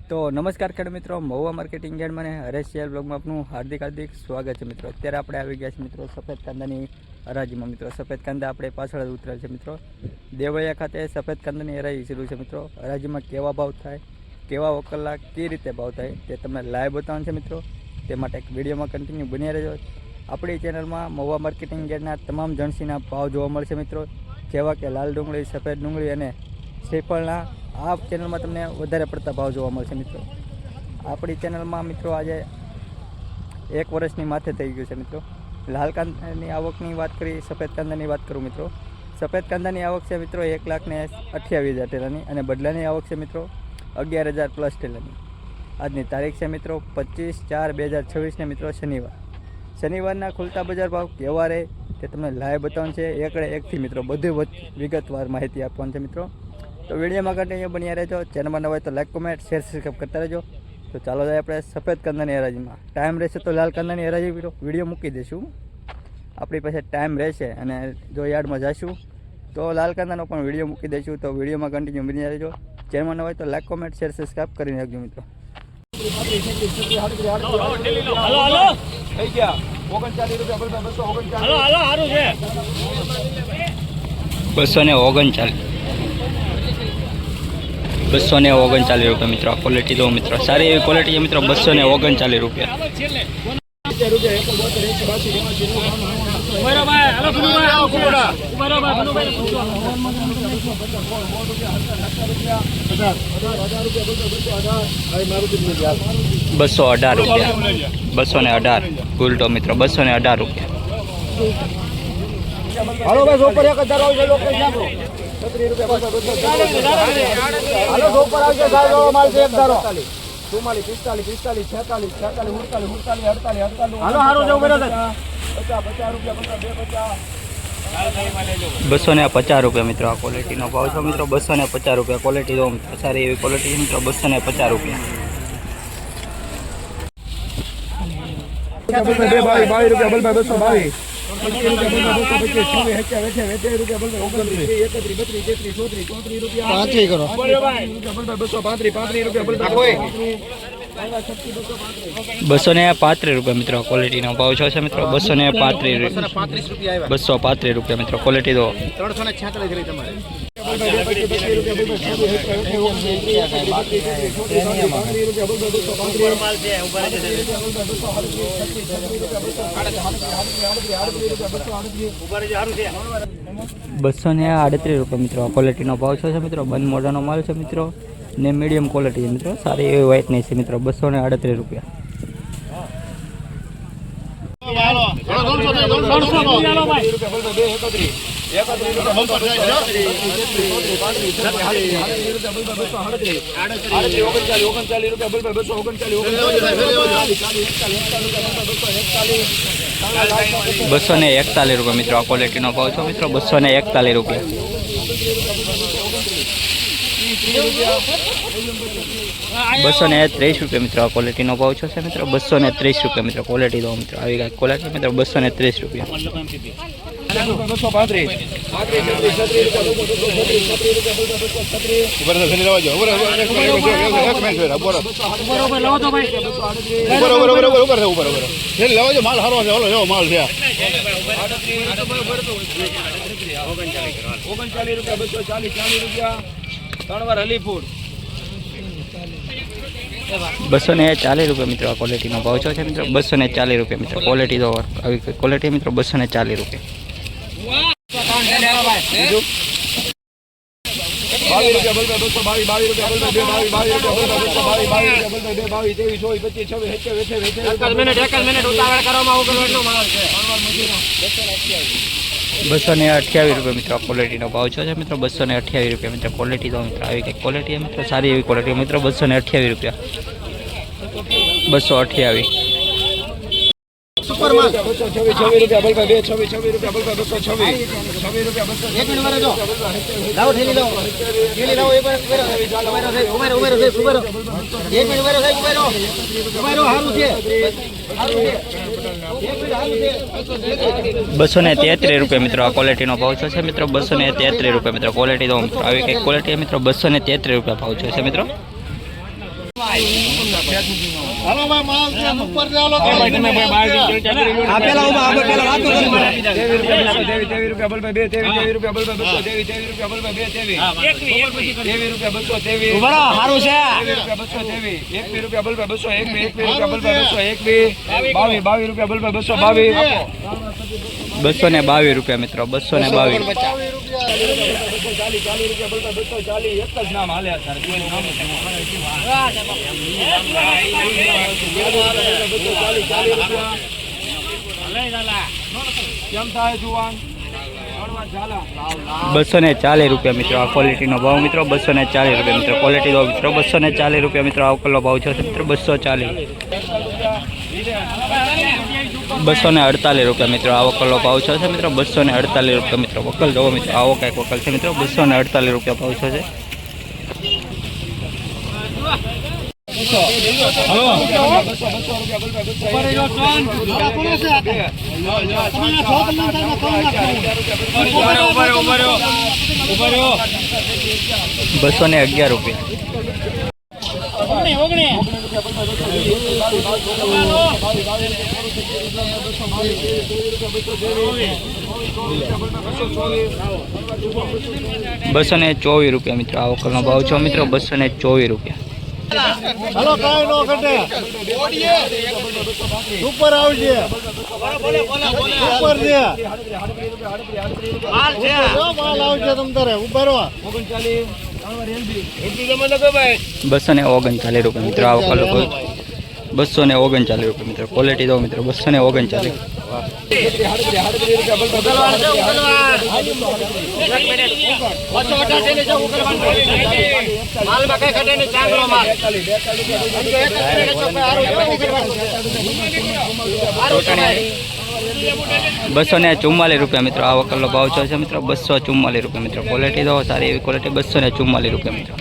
તો નમસ્કાર ખેડૂત મિત્રો, મહુવા માર્કેટિંગ યાર્ડ મને હરેશ શેર બ્લોગમાં આપનું હાર્દિક સ્વાગત છે મિત્રો। અત્યારે આપણે આવી ગયા છે મિત્રો સફેદ કાંદાની હરાજીમાં મિત્રો। સફેદ કાંદા આપણે પાછળ જ ઉતરેલ છે મિત્રો। દેવળિયા ખાતે સફેદ કાંદાની હરાજી શરૂ છે મિત્રો। હરાજીમાં કેવા ભાવ થાય, કેવા વકલા કઈ રીતે ભાવ થાય તે તમને લાઈવ બતાવવાનું છે મિત્રો। તે માટે એક વિડીયોમાં કન્ટિન્યુ બન્યા રહેજો। આપણી ચેનલમાં મહુવા માર્કેટિંગ યાર્ડના તમામ જણસીના ભાવ જોવા મળશે મિત્રો, જેવા કે લાલ ડુંગળી, સફેદ ડુંગળી અને શ્રીફળના। આ ચેનલમાં તમને વધારે પડતા ભાવ જોવા મળશે મિત્રો। આપણી ચેનલમાં મિત્રો આજે 1 વર્ષની માથે થઈ ગયું છે મિત્રો। લાલ કાંદાની આવકની વાત કરી, સફેદ કાંદાની વાત કરું મિત્રો। સફેદ કાંદાની આવક છે મિત્રો 1,28,000 ટેલાની અને બદલાની આવક છે મિત્રો 11,000 પ્લસ ટેલાની। આજની તારીખ છે મિત્રો 25/4/2026 મિત્રો શનિવારના ખુલતા બજાર ભાવ કેવા રહે તે તમને લાઈવ બતાવવાનું છે। એકડે એકથી મિત્રો બધી વિગતવાર માહિતી આપવાની છે મિત્રો। તો વિડીયોમાં કન્ટિન્યુ બન્યા રહેજો। ચેનલમાં નવા હોય તો લાઈક, કોમેન્ટ, શેર, સબસ્ક્રાઈબ કરતા રહેજો। તો ચાલો જાય આપણે સફેદ કાંદાની હરાજીમાં। ટાઈમ રહેશે તો લાલ કાંદાની હરાજી વિડીયો મૂકી દઈશું। આપણી પાસે ટાઈમ રહેશે અને જો યાર્ડમાં જઈશું તો લાલ કાંદાનો પણ વિડીયો મૂકી દઈશું। તો વિડીયોમાં કન્ટિન્યુ બન્યા રહેજો। ચેનલમાં નવા હોય તો લાઈક, કોમેન્ટ, શેર, સબસ્ક્રાઈબ કરી નાખજો મિત્રો। થઈ ગયા 39 રૂપિયા 239 રૂપિયા મિત્રો। આ ક્વોલિટી દો મિત્રો, સારી એવી ક્વોલિટી છે મિત્રો। 239 રૂપિયા। ₹218 ગુલટો મિત્રો 218 રૂપિયા। હાલો ભાઈ ઉપર 1000 આવશે લોકો સાંભળો 36 રૂપિયા હાલો ઉપર આવશે સાહેબ માલ છે 1000 44 45 46 46 46 48 હાલો હારો જો બરો 50 રૂપિયા 250 રૂપિયા મિત્રો। આ ક્વોલિટીનો ભાવ છે મિત્રો 250 રૂપિયા। ક્વોલિટી દો મિત્રો, સારી એવી ક્વોલિટી છે મિત્રો 250 રૂપિયા। 22 રૂપિયા 222 235 રૂપિયા મિત્રો। ક્વોલિટીનો ભાવ છે મિત્રો 235 રૂપિયા મિત્રો। ક્વોલિટી દો 238 રૂપિયા મિત્રો। ક્વોલિટીનો ભાવ છે મિત્રો। બંધ મોઢાનો માલ છે મિત્રો ને મીડિયમ ક્વોલિટી છે મિત્રો। સારી એવી વ્હાઇટની છે મિત્રો 238 રૂપિયા। ₹241 રૂપિયા મિત્રો। આ ક્વોલિટીનો ભાવ છે મિત્રો 241 રૂપિયા। 230 રૂપિયા મિત્રો। આ ક્વોલિટીનો ભાવ છે મિત્રો 230 રૂપિયા મિત્રો। ક્વોલિટી દો મિત્રો, આવી ગઈ ક્વોલિટી મિત્રો 230 રૂપિયા। 240 રૂપિયા મિત્રો। આ ક્વોલિટીનો ભાવ છે મિત્રો 240 રૂપિયા મિત્રો। ક્વોલિટી દો, આવી ક્વોલિટી મિત્રો 240 રૂપિયા। 228 રૂપિયા મિત્રો। ક્વોલિટીનો ભાવ છે મિત્રો 228 રૂપિયા મિત્રો। ક્વોલિટી દો મિત્રો, આવી કઈ ક્વોલિટી મિત્રો, સારી એવી ક્વોલિટી મિત્રો 228 રૂપિયા। 228 સુપરમાં 26 રૂપિયા 26 રૂપિયા 226 રૂપિયા 1 મિનિટ વાળો જો લાવો ઠેલી લાવો એક ઉમેરો સુપર 1 મિનિટ વાળો સાહેબ ઉમેરો હારું છે 233 રૂપિયા મિત્રો। આ ક્વોલિટીનો ભાવ છે મિત્રો 233 રૂપિયા મિત્રો। ક્વોલિટી દો મિત્રો, આવી કઈ ક્વોલિટી મિત્રો 233 રૂપિયા ભાવ છે મિત્રો। હાલો ભાઈ માલ છે ઉપર ચાલો ભાઈ તમે ભાઈ બહાર આ પેલા ઉભા આપણે પેલા વાતો કરી 23 રૂપિયા બલ ભાઈ 23 રૂપિયા બલ ભાઈ 23 રૂપિયા બલ ભાઈ 23 રૂપિયા 223 ઉભા હારું છે 23 રૂપિયા બલ ભાઈ 200 21 રૂપિયા બલ ભાઈ 200 22 રૂપિયા બલ ભાઈ 222 222 રૂપિયા મિત્રો 222 40 રૂપિયા બલ ભાઈ 240 એક જ નામ હાલે અત્યારે કોઈનું નામ નથી કેમ થાય જુવાન 240 રૂપિયા મિત્રો આ ક્વોલિટીનો ભાવ મિત્રો 240 રૂપિયા મિત્રો ક્વોલિટી દો મિત્રો 240 રૂપિયા મિત્રો આ કલ્લો ભાવ છે મિત્રો 240 248 રૂપિયા મિત્રો આવો કલ્લો ભાવ છે મિત્રો 248 રૂપિયા મિત્રો વકલ જોવો મિત્રો આવો કંઈક વકલ છે મિત્રો 248 રૂપિયા ભાવ છે ₹211 રૂપિયા ₹224 રૂપિયા મિત્રો આવો કલનો ભાવ છે મિત્રો 224 રૂપિયા હાલો કાઈ નો ઘટે ઉપર આવજે ઉપર છે માલ છે માલ આવજે તમ તારે ઉપર 239 રૂપિયા મિત્રો આવો કલર 239 રૂપિયા મિત્રો ક્વોલિટી દો મિત્રો 239 244 રૂપિયા મિત્રો આવો કલર ભાવ છે મિત્રો 244 રૂપિયા મિત્રો ક્વોલિટી દો સારી એવી ક્વોલિટી 244 રૂપિયા મિત્રો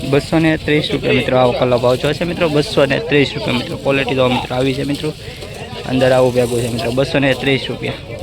230 રૂપિયા મિત્રો આવો કલર ભાવ છે મિત્રો 230 રૂપિયા મિત્રો ક્વોલિટી દો મિત્રો આવી છે મિત્રો અંદર આવું ભેગું છે મિત્રો 230 રૂપિયા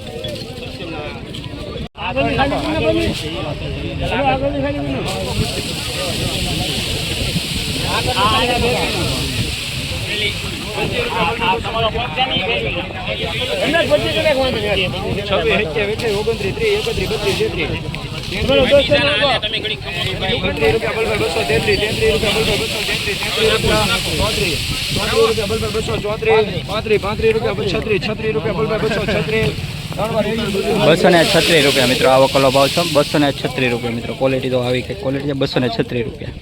₹236 રૂપિયા મિત્રો આવો કલો ભાવ છે 236 રૂપિયા મિત્રો ક્વોલિટી તો આવી કઈ ક્વોલિટી છે 236 રૂપિયા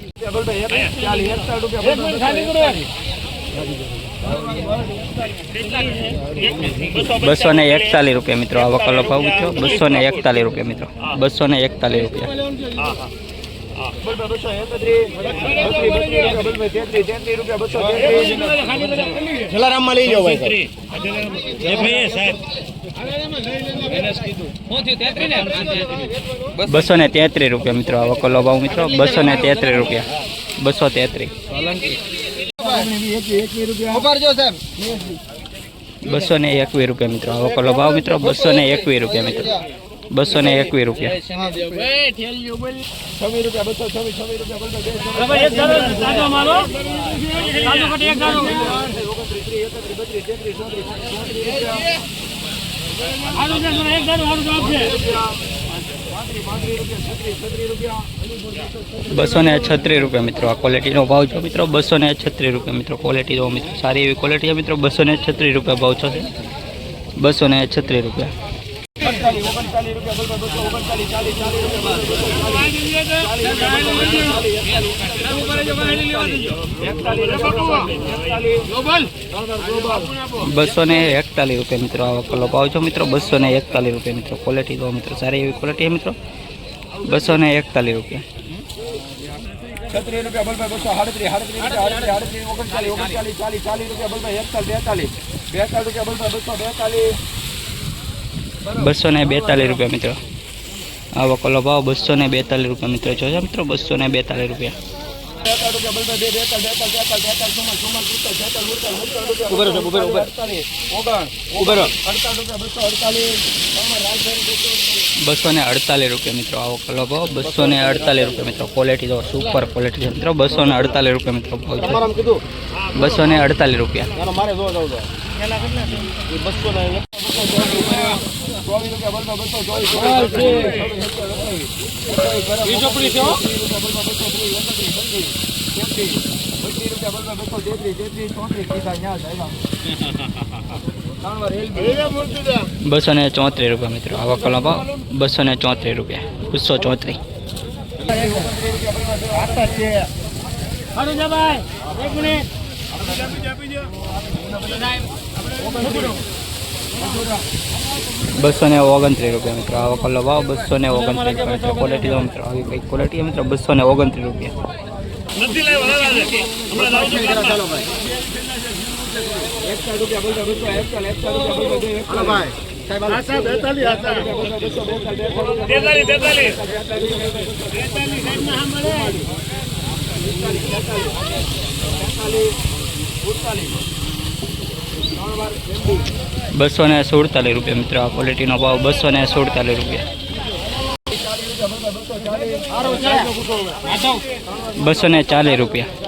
241 રૂપિયા મિત્રો આવો કલો ભાવ મિત્રો 241 રૂપિયા મિત્રો 241 રૂપિયા જલારામમાં લઈ જાઓ ભાઈ 233 રૂપિયા મિત્રો આવો કલો ભાવ મિત્રો 233 રૂપિયા 233 221 રૂપિયા મિત્રો આવો કલો ભાવ મિત્રો 221 રૂપિયા મિત્રો 221 રૂપિયા 236 રૂપિયા મિત્રો આ ક્વોલિટીનો ભાવ છે મિત્રો 236 રૂપિયા મિત્રો ક્વોલિટી દો મિત્રો સારી એવી ક્વોલિટી છે મિત્રો 236 રૂપિયા ભાવ છે 236 રૂપિયા ₹241 રૂપિયા મિત્રો આવો કલો ભાવ છે મિત્રો 241 રૂપિયા મિત્રો ક્વોલિટી દો મિત્રો સારી એવી ક્વોલિટી મિત્રો 241 રૂપિયા 36 રૂપિયા બલ ભાઈ 242 રૂપિયા મિત્રો આવો કલો ભાવ 242 રૂપિયા મિત્રો છે મિત્રો 242 રૂપિયા રૂપિયા બોલતા બે 43 ઉભો રહો, ઉભો રહો, ઉભો રહો. 48 ઉભો રહો. 48 રૂપિયા 248 રૂપિયા મિત્રો આવો કલર ભાવ 248 રૂપિયા મિત્રો. ક્વોલિટી જો સુપર ક્વોલિટી છે મિત્રો. 248 રૂપિયા મિત્રો ભાવ છે. તમારામાં કીધું 248 રૂપિયા. ચાલો મારે જોવા જાવ તો 200 ને 24 રૂપિયા બોલતા 234 રૂપિયા મિત્રો આવો કલર ભાવ 234 રૂપિયા. 234. બસો ને 29 રૂપિયા મિત્રો આવો કલર ભાવ 229 રૂપિયા મિત્રો. ક્વોલિટી જો મિત્રો આવી કઈ ક્વોલિટી મિત્રો 229 રૂપિયા. બસો ને 47 રૂપિયા મિત્રો આ ક્વોલિટીનો ભાવ 247 રૂપિયા. 240 રૂપિયા.